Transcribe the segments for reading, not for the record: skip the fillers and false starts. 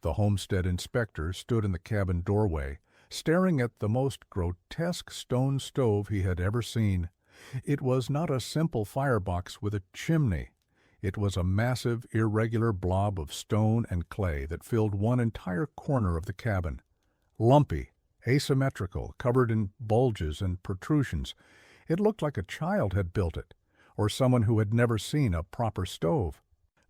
The homestead inspector stood in the cabin doorway, staring at the most grotesque stone stove he had ever seen. It was not a simple firebox with a chimney. It was a massive, irregular blob of stone and clay that filled one entire corner of the cabin. Lumpy, asymmetrical, covered in bulges and protrusions, it looked like a child had built it, or someone who had never seen a proper stove.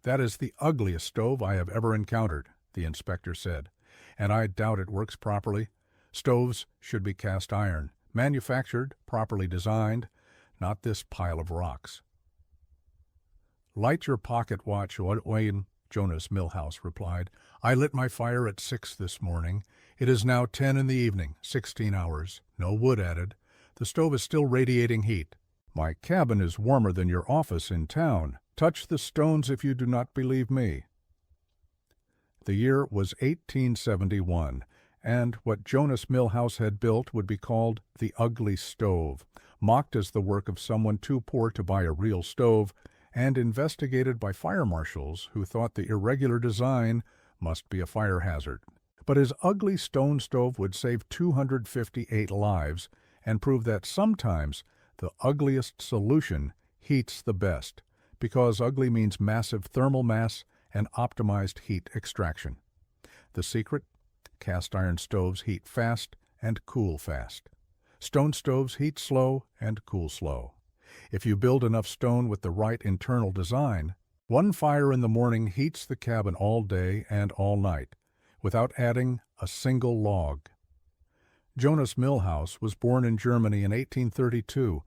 "That is the ugliest stove I have ever encountered," the inspector said, "and I doubt it works properly. Stoves should be cast iron, manufactured, properly designed, not this pile of rocks." "Light your pocket watch, Wayne," Jonas Millhouse replied. "I lit my fire at 6 this morning. It is now 10 in the evening, 16 hours. No wood added. The stove is still radiating heat. My cabin is warmer than your office in town. Touch the stones if you do not believe me." The year was 1871, and what Jonas Millhouse had built would be called the ugly stove, mocked as the work of someone too poor to buy a real stove, and investigated by fire marshals who thought the irregular design must be a fire hazard. But his ugly stone stove would save 258 lives and prove that sometimes the ugliest solution heats the best, because ugly means massive thermal mass and optimized heat extraction. The secret? Cast iron stoves heat fast and cool fast. Stone stoves heat slow and cool slow. If you build enough stone with the right internal design, one fire in the morning heats the cabin all day and all night, without adding a single log. Jonas Millhouse was born in Germany in 1832.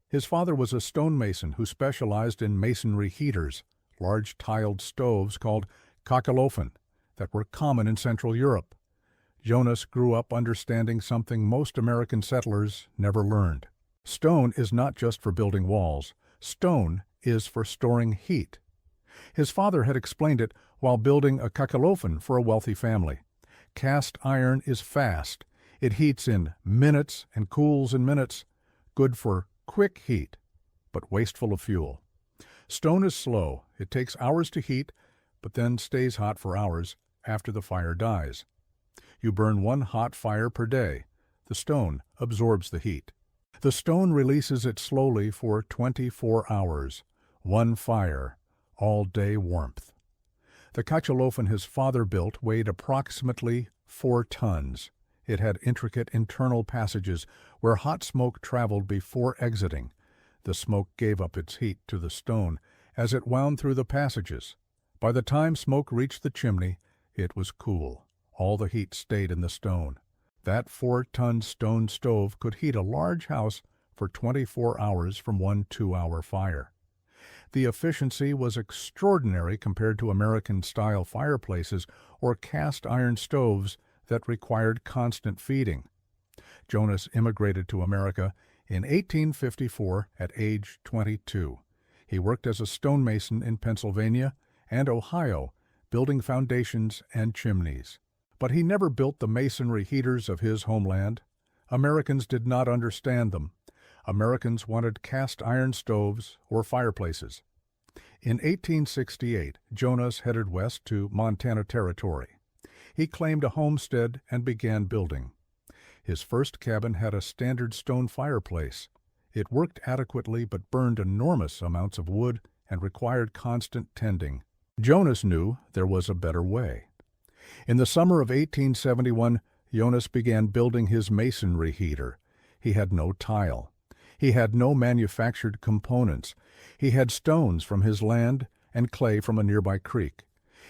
His father was a stonemason who specialized in masonry heaters, large tiled stoves called kachelofen that were common in Central Europe. Jonas grew up understanding something most American settlers never learned. Stone is not just for building walls. Stone is for storing heat. His father had explained it while building a kachelofen for a wealthy family. Cast iron is fast. It heats in minutes and cools in minutes, good for quick heat, but wasteful of fuel. Stone is slow. It takes hours to heat, but then stays hot for hours after the fire dies. You burn one hot fire per day. The stone absorbs the heat. The stone releases it slowly for 24 hours. One fire, all day warmth. The kachelofen his father built weighed approximately 4 tons. It had intricate internal passages where hot smoke traveled before exiting. The smoke gave up its heat to the stone as it wound through the passages. By the time smoke reached the chimney, it was cool. All the heat stayed in the stone. That 4-ton stone stove could heat a large house for 24 hours from one 2-hour fire. The efficiency was extraordinary compared to American-style fireplaces or cast-iron stoves that required constant feeding. Jonas immigrated to America in 1854 at age 22. He worked as a stonemason in Pennsylvania and Ohio, building foundations and chimneys. But he never built the masonry heaters of his homeland. Americans did not understand them. Americans wanted cast-iron stoves or fireplaces. In 1868, Jonas headed west to Montana Territory. He claimed a homestead and began building. His first cabin had a standard stone fireplace. It worked adequately but burned enormous amounts of wood and required constant tending. Jonas knew there was a better way. In the summer of 1871, Jonas began building his masonry heater. He had no tile. He had no manufactured components. He had stones from his land and clay from a nearby creek.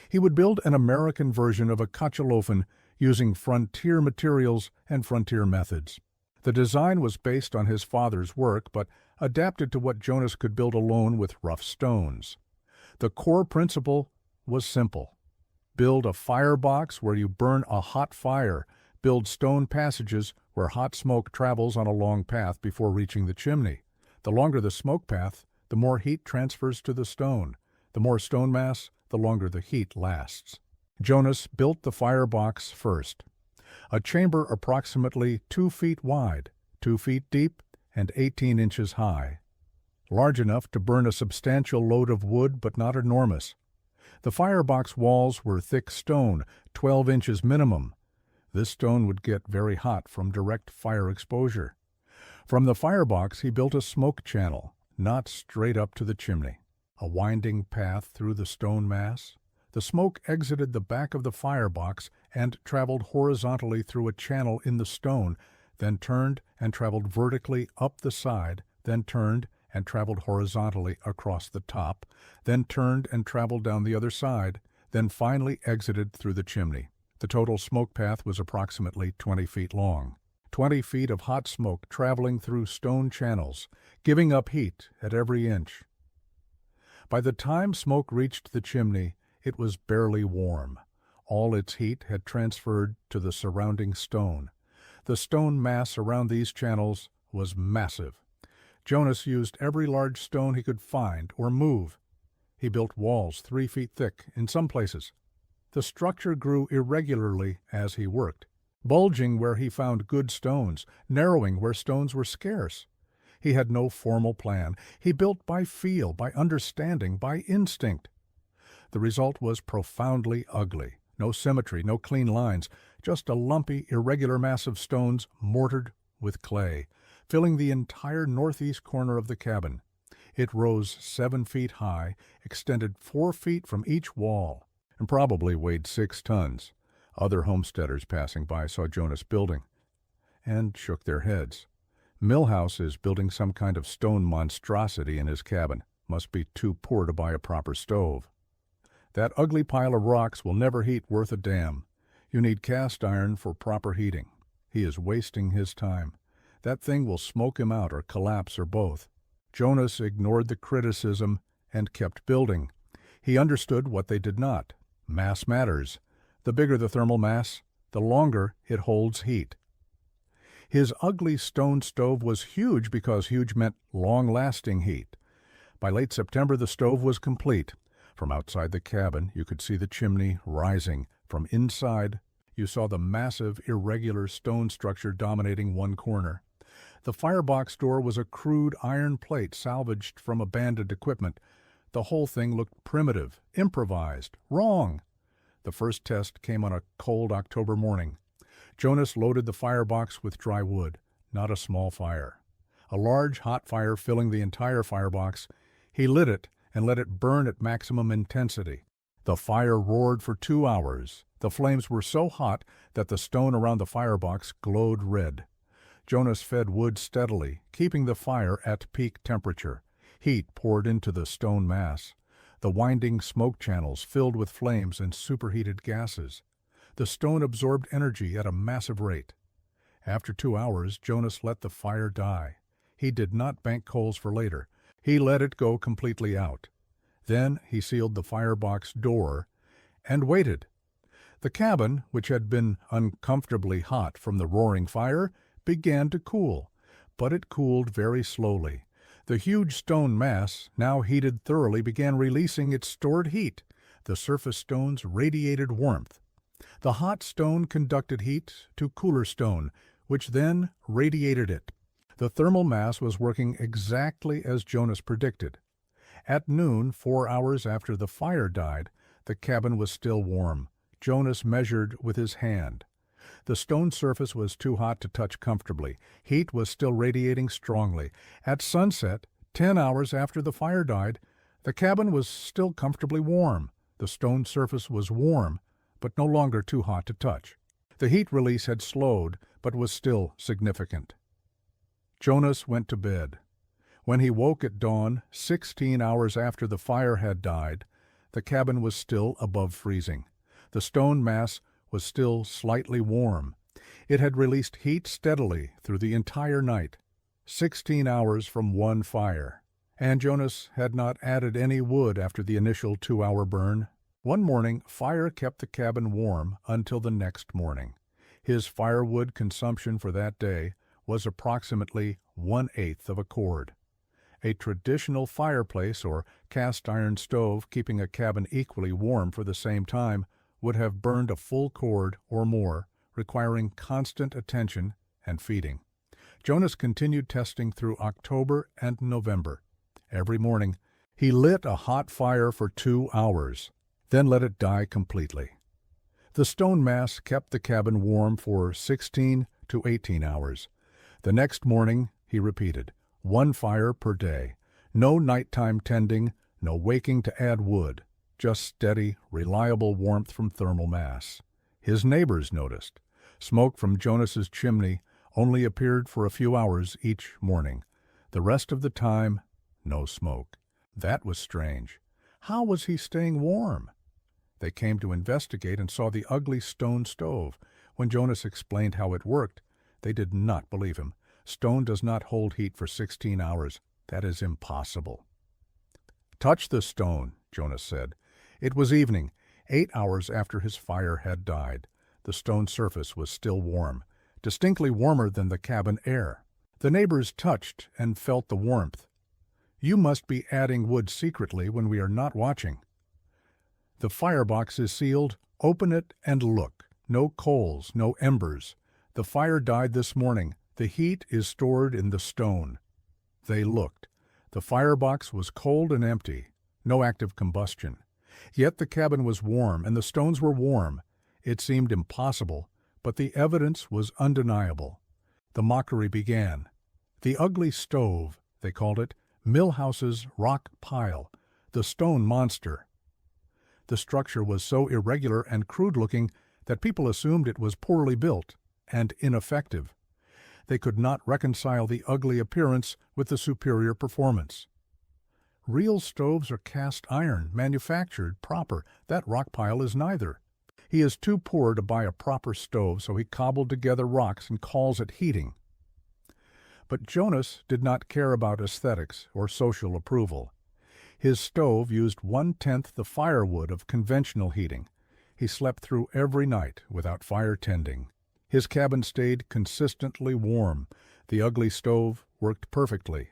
He would build an American version of a kachelofen using frontier materials and frontier methods. The design was based on his father's work, but adapted to what Jonas could build alone with rough stones. The core principle was simple. Build a firebox where you burn a hot fire. Build stone passages where hot smoke travels on a long path before reaching the chimney. The longer the smoke path, the more heat transfers to the stone. The more stone mass, the longer the heat lasts. Jonas built the firebox first. A chamber approximately 2 feet wide, 2 feet deep, and 18 inches high. Large enough to burn a substantial load of wood, but not enormous. The firebox walls were thick stone, 12 inches minimum. This stone would get very hot from direct fire exposure. From the firebox he built a smoke channel, not straight up to the chimney. A winding path through the stone mass. The smoke exited the back of the firebox and traveled horizontally through a channel in the stone, then turned and traveled vertically up the side, then turned and traveled horizontally across the top, then turned and traveled down the other side, then finally exited through the chimney. The total smoke path was approximately 20 feet long. 20 feet of hot smoke traveling through stone channels, giving up heat at every inch. By the time smoke reached the chimney, it was barely warm. All its heat had transferred to the surrounding stone. The stone mass around these channels was massive. Jonas used every large stone he could find or move. He built walls 3 feet thick in some places. The structure grew irregularly as he worked, bulging where he found good stones, narrowing where stones were scarce. He had no formal plan. He built by feel, by understanding, by instinct. The result was profoundly ugly. No symmetry, no clean lines, just a lumpy, irregular mass of stones mortared with clay, filling the entire northeast corner of the cabin. It rose 7 feet high, extended 4 feet from each wall, and probably weighed 6 tons. Other homesteaders passing by saw Jonas building and shook their heads. Millhouse is building some kind of stone monstrosity in his cabin. Must be too poor to buy a proper stove. That ugly pile of rocks will never heat worth a damn. You need cast iron for proper heating. He is wasting his time. That thing will smoke him out or collapse or both. Jonas ignored the criticism and kept building. He understood what they did not. Mass matters. The bigger the thermal mass, the longer it holds heat. His ugly stone stove was huge because huge meant long-lasting heat. By late September, the stove was complete. From outside the cabin, you could see the chimney rising. From inside, you saw the massive, irregular stone structure dominating one corner. The firebox door was a crude iron plate salvaged from abandoned equipment. The whole thing looked primitive, improvised, wrong. The first test came on a cold October morning. Jonas loaded the firebox with dry wood, not a small fire. A large hot fire filling the entire firebox. He lit it and let it burn at maximum intensity. The fire roared for 2 hours. The flames were so hot that the stone around the firebox glowed red. Jonas fed wood steadily, keeping the fire at peak temperature. Heat poured into the stone mass. The winding smoke channels filled with flames and superheated gases. The stone absorbed energy at a massive rate. After 2 hours, Jonas let the fire die. He did not bank coals for later. He let it go completely out. Then he sealed the firebox door and waited. The cabin, which had been uncomfortably hot from the roaring fire, began to cool, but it cooled very slowly. The huge stone mass, now heated thoroughly, began releasing its stored heat. The surface stones radiated warmth. The hot stone conducted heat to cooler stone, which then radiated it. The thermal mass was working exactly as Jonas predicted. At noon, 4 hours after the fire died, the cabin was still warm. Jonas measured with his hand. The stone surface was too hot to touch comfortably. Heat was still radiating strongly. At sunset, 10 hours after the fire died, the cabin was still comfortably warm. The stone surface was warm, but no longer too hot to touch. The heat release had slowed, but was still significant. Jonas went to bed. When he woke at dawn, 16 hours after the fire had died, the cabin was still above freezing. The stone mass was still slightly warm. It had released heat steadily through the entire night, 16 hours from one fire. And Jonas had not added any wood after the initial 2-hour burn. One morning, fire kept the cabin warm until the next morning. His firewood consumption for that day was approximately 1/8 of a cord. A traditional fireplace or cast iron stove keeping a cabin equally warm for the same time would have burned a full cord or more, requiring constant attention and feeding. Jonas continued testing through October and November. Every morning, he lit a hot fire for 2 hours. then let it die completely. The stone mass kept the cabin warm for 16 to 18 hours. The next morning, he repeated, 1 fire per day. No nighttime tending, no waking to add wood. Just steady, reliable warmth from thermal mass. His neighbors noticed. Smoke from Jonas's chimney only appeared for a few hours each morning. The rest of the time, no smoke. That was strange. How was he staying warm? They came to investigate and saw the ugly stone stove. When Jonas explained how it worked, they did not believe him. Stone does not hold heat for 16 hours. That is impossible. Touch the stone, Jonas said. It was evening, 8 hours after his fire had died. The stone surface was still warm, distinctly warmer than the cabin air. The neighbors touched and felt the warmth. You must be adding wood secretly when we are not watching. The firebox is sealed. Open it and look. No coals, no embers. The fire died this morning. The heat is stored in the stone. They looked. The firebox was cold and empty. No active combustion. Yet the cabin was warm and the stones were warm. It seemed impossible, but the evidence was undeniable. The mockery began. The ugly stove, they called it, Millhouse's rock pile, the stone monster. The structure was so irregular and crude-looking that people assumed it was poorly built and ineffective. They could not reconcile the ugly appearance with the superior performance. Real stoves are cast iron, manufactured, proper. That rock pile is neither. He is too poor to buy a proper stove, so he cobbled together rocks and calls it heating. But Jonas did not care about aesthetics or social approval. His stove used 1/10 the firewood of conventional heating. He slept through every night without fire tending. His cabin stayed consistently warm. The ugly stove worked perfectly.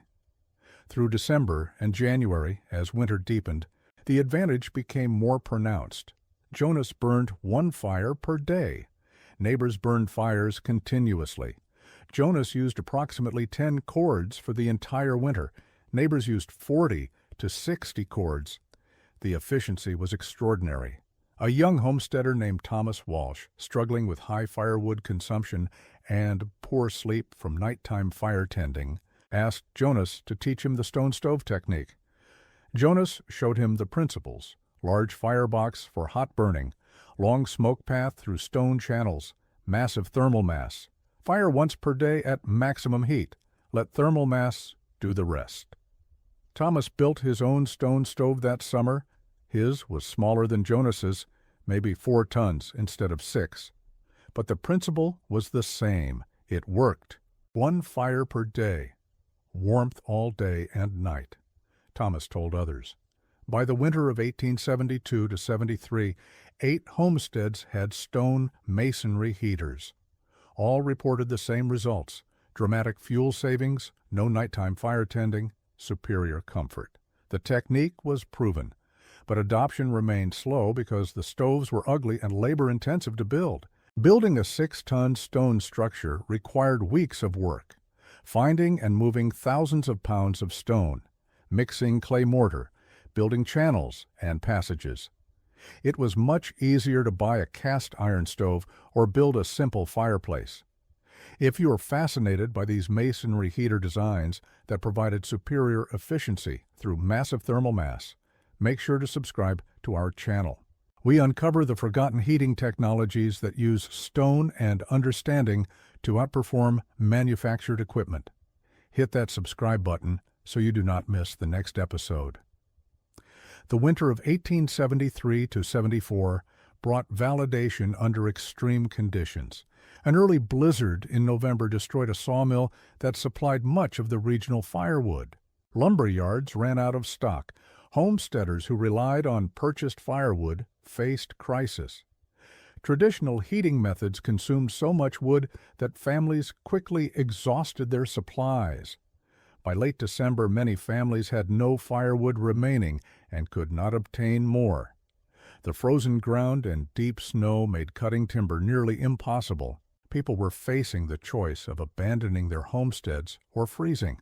Through December and January, as winter deepened, the advantage became more pronounced. Jonas burned 1 fire per day. Neighbors burned fires continuously. Jonas used approximately 10 cords for the entire winter. Neighbors used 40 to 60 cords. The efficiency was extraordinary. A young homesteader named Thomas Walsh, struggling with high firewood consumption and poor sleep from nighttime fire tending, asked Jonas to teach him the stone stove technique. Jonas showed him the principles: large firebox for hot burning, long smoke path through stone channels, massive thermal mass, fire once per day at maximum heat. Let thermal mass do the rest. Thomas built his own stone stove that summer. His was smaller than Jonas's, maybe 4 tons instead of 6. But the principle was the same. It worked. 1 fire per day. Warmth all day and night, Thomas told others. By the winter of 1872 to 73, 8 homesteads had stone masonry heaters. All reported the same results: dramatic fuel savings, no nighttime fire tending, superior comfort. The technique was proven, but adoption remained slow because the stoves were ugly and labor-intensive to build. Building a 6-ton stone structure required weeks of work, finding and moving thousands of pounds of stone, mixing clay mortar, building channels and passages. It was much easier to buy a cast iron stove or build a simple fireplace. If you are fascinated by these masonry heater designs that provided superior efficiency through massive thermal mass, make sure to subscribe to our channel. We uncover the forgotten heating technologies that use stone and understanding to outperform manufactured equipment. Hit that subscribe button so you do not miss the next episode. The winter of 1873 to 74 brought validation under extreme conditions. An early blizzard in November destroyed a sawmill that supplied much of the regional firewood. Lumber yards ran out of stock. Homesteaders who relied on purchased firewood faced crisis. Traditional heating methods consumed so much wood that families quickly exhausted their supplies. By late December, many families had no firewood remaining and could not obtain more. The frozen ground and deep snow made cutting timber nearly impossible. People were facing the choice of abandoning their homesteads or freezing.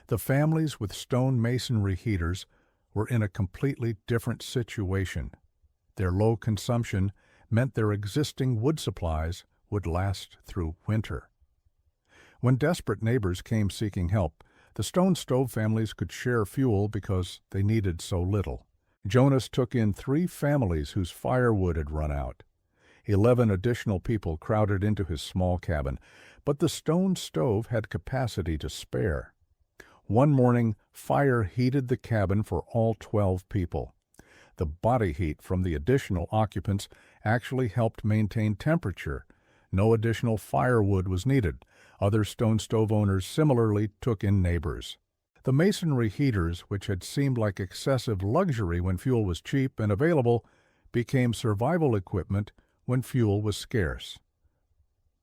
The families with stone masonry heaters were in a completely different situation. Their low consumption meant their existing wood supplies would last through winter. When desperate neighbors came seeking help, the stone stove families could share fuel because they needed so little. Jonas took in 3 families whose firewood had run out. 11 additional people crowded into his small cabin, but the stone stove had capacity to spare. One morning, fire heated the cabin for all 12 people. The body heat from the additional occupants actually helped maintain temperature. No additional firewood was needed. Other stone stove owners similarly took in neighbors. The masonry heaters, which had seemed like excessive luxury when fuel was cheap and available, became survival equipment when fuel was scarce.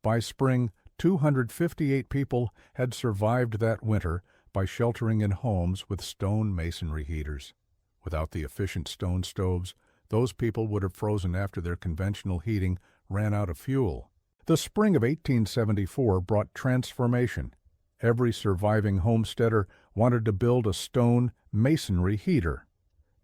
By spring, 258 people had survived that winter by sheltering in homes with stone masonry heaters. Without the efficient stone stoves, those people would have frozen after their conventional heating ran out of fuel. The spring of 1874 brought transformation. Every surviving homesteader wanted to build a stone masonry heater.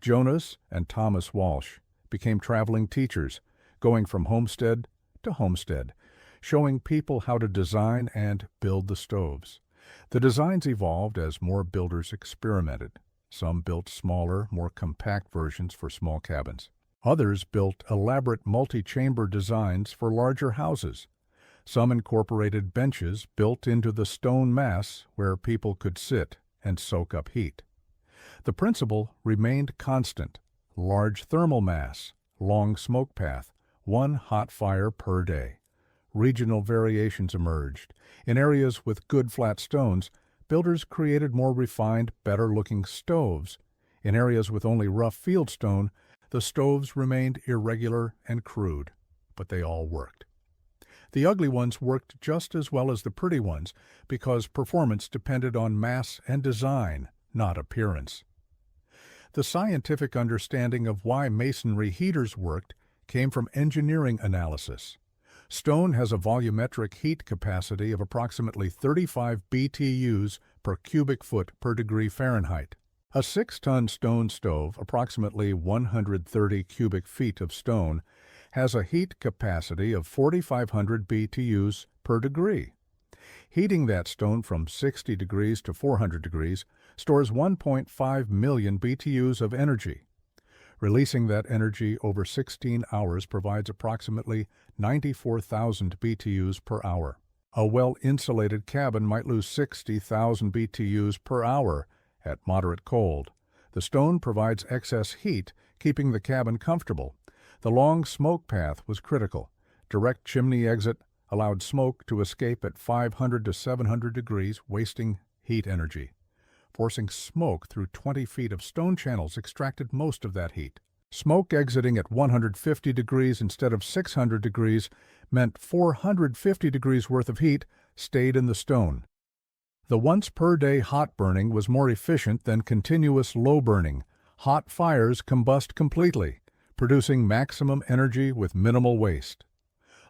Jonas and Thomas Walsh became traveling teachers, going from homestead to homestead, showing people how to design and build the stoves. The designs evolved as more builders experimented. Some built smaller, more compact versions for small cabins. Others built elaborate multi-chamber designs for larger houses. Some incorporated benches built into the stone mass where people could sit and soak up heat. The principle remained constant: large thermal mass, long smoke path, 1 hot fire per day. Regional variations emerged. In areas with good flat stones, builders created more refined, better-looking stoves. In areas with only rough field stone, the stoves remained irregular and crude, but they all worked. The ugly ones worked just as well as the pretty ones because performance depended on mass and design, not appearance. The scientific understanding of why masonry heaters worked came from engineering analysis. Stone has a volumetric heat capacity of approximately 35 BTUs per cubic foot per degree Fahrenheit. A 6-ton stone stove, approximately 130 cubic feet of stone, has a heat capacity of 4,500 BTUs per degree. Heating that stone from 60 degrees to 400 degrees stores 1.5 million BTUs of energy. Releasing that energy over 16 hours provides approximately 94,000 BTUs per hour. A well-insulated cabin might lose 60,000 BTUs per hour at moderate cold. The stone provides excess heat, keeping the cabin comfortable. The long smoke path was critical. Direct chimney exit allowed smoke to escape at 500 to 700 degrees, wasting heat energy. Forcing smoke through 20 feet of stone channels extracted most of that heat. Smoke exiting at 150 degrees instead of 600 degrees meant 450 degrees worth of heat stayed in the stone. The once-per-day hot burning was more efficient than continuous low burning. Hot fires combust completely, producing maximum energy with minimal waste.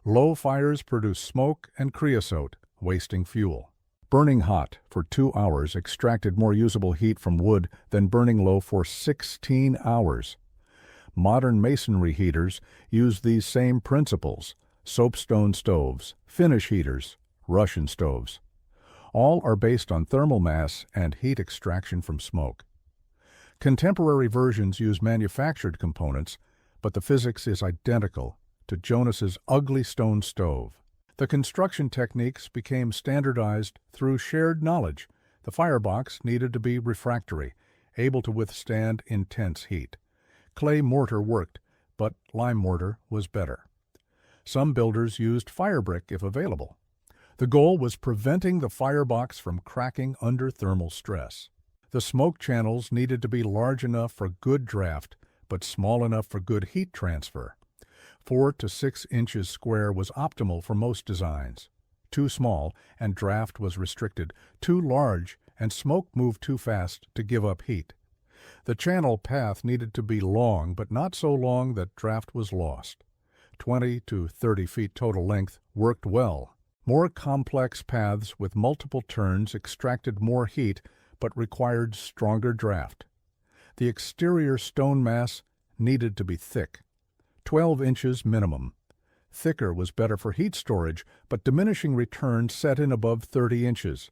Low fires produce smoke and creosote, wasting fuel. Burning hot for 2 hours extracted more usable heat from wood than burning low for 16 hours. Modern masonry heaters use these same principles: soapstone stoves, Finnish heaters, Russian stoves. All are based on thermal mass and heat extraction from smoke. Contemporary versions use manufactured components, but the physics is identical to Jonas's ugly stone stove. The construction techniques became standardized through shared knowledge. The firebox needed to be refractory, able to withstand intense heat. Clay mortar worked, but lime mortar was better. Some builders used firebrick if available. The goal was preventing the firebox from cracking under thermal stress. The smoke channels needed to be large enough for good draft, but small enough for good heat transfer. 4 to 6 inches square was optimal for most designs. Too small, and draft was restricted. Too large, and smoke moved too fast to give up heat. The channel path needed to be long, but not so long that draft was lost. 20 to 30 feet total length worked well. More complex paths with multiple turns extracted more heat, but required stronger draft. The exterior stone mass needed to be thick. 12 inches minimum. Thicker was better for heat storage, but diminishing returns set in above 30 inches.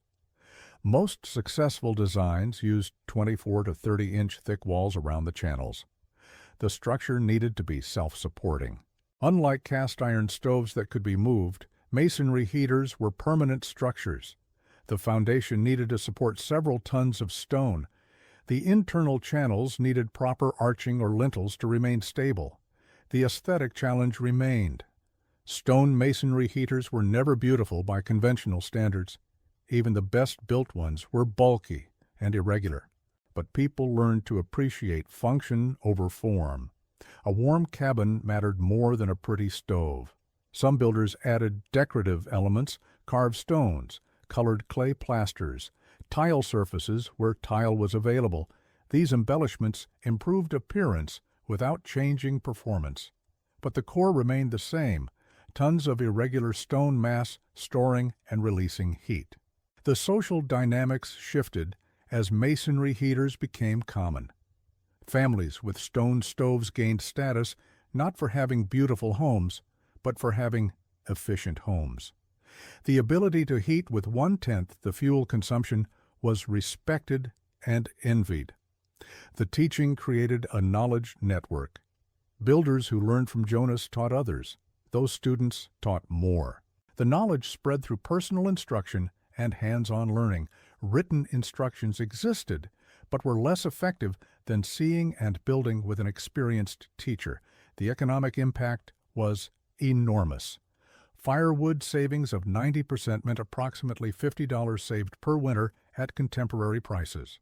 Most successful designs used 24 to 30-inch thick walls around the channels. The structure needed to be self-supporting. Unlike cast iron stoves that could be moved, masonry heaters were permanent structures. The foundation needed to support several tons of stone. The internal channels needed proper arching or lintels to remain stable. The aesthetic challenge remained. Stone masonry heaters were never beautiful by conventional standards. Even the best-built ones were bulky and irregular. But people learned to appreciate function over form. A warm cabin mattered more than a pretty stove. Some builders added decorative elements, carved stones, colored clay plasters, tile surfaces where tile was available. These embellishments improved appearance without changing performance. But the core remained the same, tons of irregular stone mass storing and releasing heat. The social dynamics shifted as masonry heaters became common. Families with stone stoves gained status not for having beautiful homes, but for having efficient homes. The ability to heat with 1/10 the fuel consumption was respected and envied. The teaching created a knowledge network. Builders who learned from Jonas taught others. Those students taught more. The knowledge spread through personal instruction and hands-on learning. Written instructions existed, but were less effective than seeing and building with an experienced teacher. The economic impact was enormous. Firewood savings of 90% meant approximately $50 saved per winter at contemporary prices.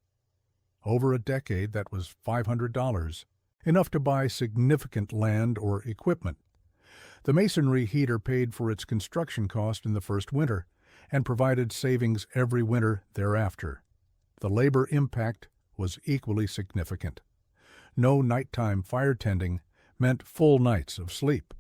Over a decade, that was $500, enough to buy significant land or equipment. The masonry heater paid for its construction cost in the first winter and provided savings every winter thereafter. The labor impact was equally significant. No nighttime fire tending meant full nights of sleep.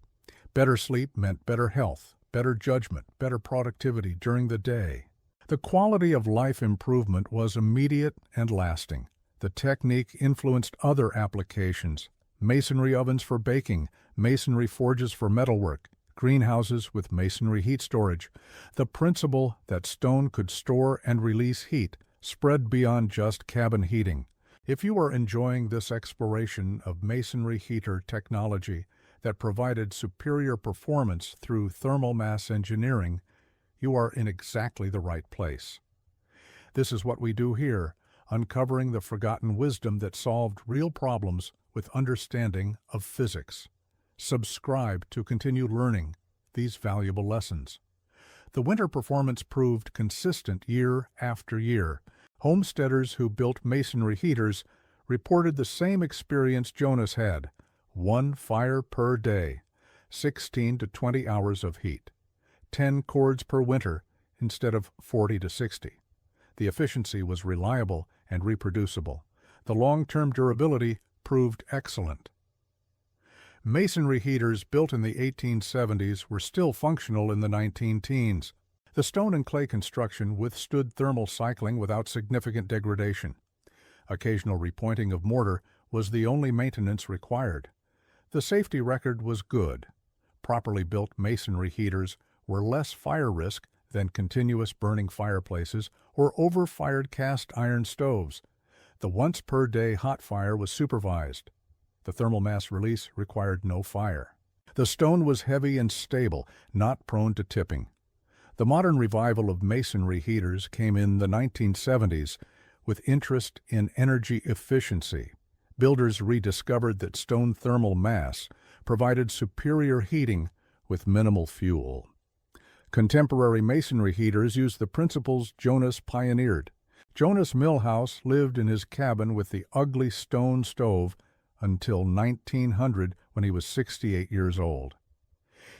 Better sleep meant better health, better judgment, better productivity during the day. The quality of life improvement was immediate and lasting. The technique influenced other applications: masonry ovens for baking, masonry forges for metalwork, greenhouses with masonry heat storage. The principle that stone could store and release heat spread beyond just cabin heating. If you are enjoying this exploration of masonry heater technology that provided superior performance through thermal mass engineering, you are in exactly the right place. This is what we do here, uncovering the forgotten wisdom that solved real problems with understanding of physics. Subscribe to continue learning these valuable lessons. The winter performance proved consistent year after year. Homesteaders who built masonry heaters reported the same experience Jonas had: 1 fire per day, 16 to 20 hours of heat, 10 cords per winter instead of 40 to 60. The efficiency was reliable and reproducible. The long-term durability proved excellent. Masonry heaters built in the 1870s were still functional in the 19-teens. The stone and clay construction withstood thermal cycling without significant degradation. Occasional repointing of mortar was the only maintenance required. The safety record was good. Properly built masonry heaters were less fire risk than continuous burning fireplaces or over-fired cast iron stoves. The once-per-day hot fire was supervised. The thermal mass release required no fire. The stone was heavy and stable, not prone to tipping. The modern revival of masonry heaters came in the 1970s with interest in energy efficiency. Builders rediscovered that stone thermal mass provided superior heating with minimal fuel. Contemporary masonry heaters use the principles Jonas pioneered. Jonas Millhouse lived in his cabin with the ugly stone stove until 1900, when he was 68 years old.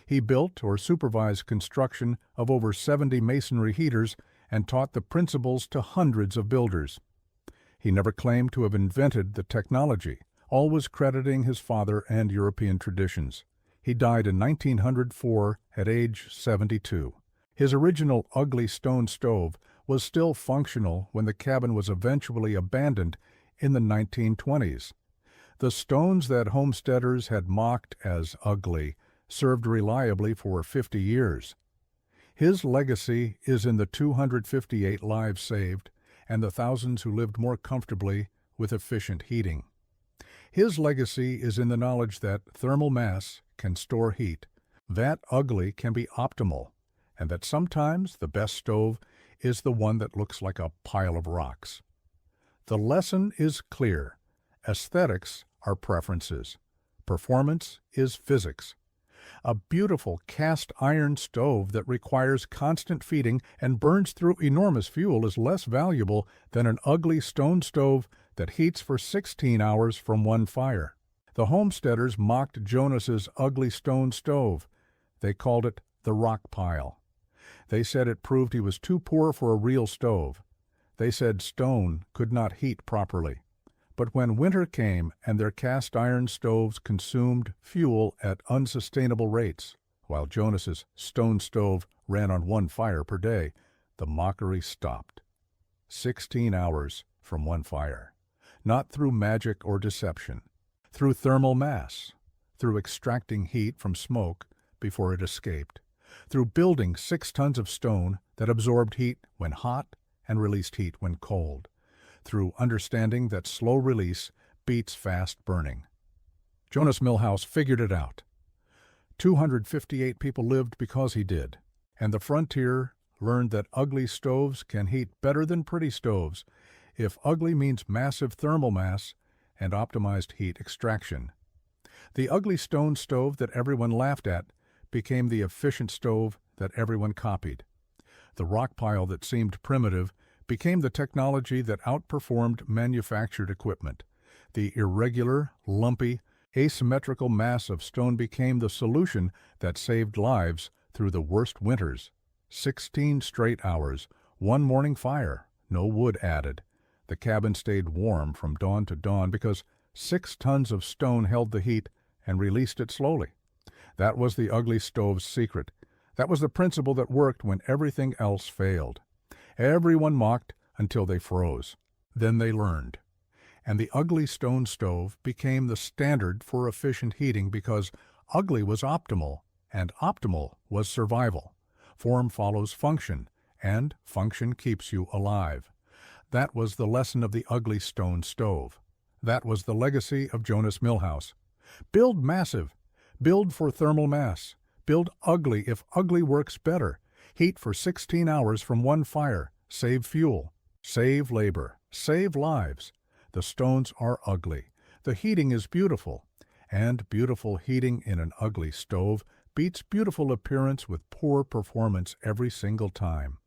He built or supervised construction of over 70 masonry heaters and taught the principles to hundreds of builders. He never claimed to have invented the technology, always crediting his father and European traditions. He died in 1904 at age 72. His original ugly stone stove was still functional when the cabin was eventually abandoned in the 1920s. The stones that homesteaders had mocked as ugly served reliably for 50 years. His legacy is in the 258 lives saved and the thousands who lived more comfortably with efficient heating. His legacy is in the knowledge that thermal mass can store heat, that ugly can be optimal, and that sometimes the best stove is the one that looks like a pile of rocks. The lesson is clear. Aesthetics are preferences. Performance is physics. A beautiful cast iron stove that requires constant feeding and burns through enormous fuel is less valuable than an ugly stone stove that heats for 16 hours from one fire. The homesteaders mocked Jonas's ugly stone stove. They called it the rock pile. They said it proved he was too poor for a real stove. They said stone could not heat properly. But when winter came and their cast iron stoves consumed fuel at unsustainable rates, while Jonas's stone stove ran on one fire per day, the mockery stopped. 16 hours from one fire. Not through magic or deception. Through thermal mass. Through extracting heat from smoke before it escaped. Through building 6 tons of stone that absorbed heat when hot and released heat when cold. Through understanding that slow release beats fast burning. Jonas Millhouse figured it out. 258 people lived because he did, and the frontier learned that ugly stoves can heat better than pretty stoves if ugly means massive thermal mass and optimized heat extraction. The ugly stone stove that everyone laughed at became the efficient stove that everyone copied. The rock pile that seemed primitive became the technology that outperformed manufactured equipment. The irregular, lumpy, asymmetrical mass of stone became the solution that saved lives through the worst winters. 16 straight hours, one morning fire, no wood added. The cabin stayed warm from dawn to dawn because 6 tons of stone held the heat and released it slowly. That was the ugly stove's secret. That was the principle that worked when everything else failed. Everyone mocked until they froze. Then they learned. And the ugly stone stove became the standard for efficient heating because ugly was optimal, and optimal was survival. Form follows function, and function keeps you alive. That was the lesson of the ugly stone stove. That was the legacy of Jonas Millhouse. Build massive. Build for thermal mass. Build ugly if ugly works better. Heat for 16 hours from one fire. Save fuel. Save labor. Save lives. The stones are ugly. The heating is beautiful. And beautiful heating in an ugly stove beats beautiful appearance with poor performance every single time.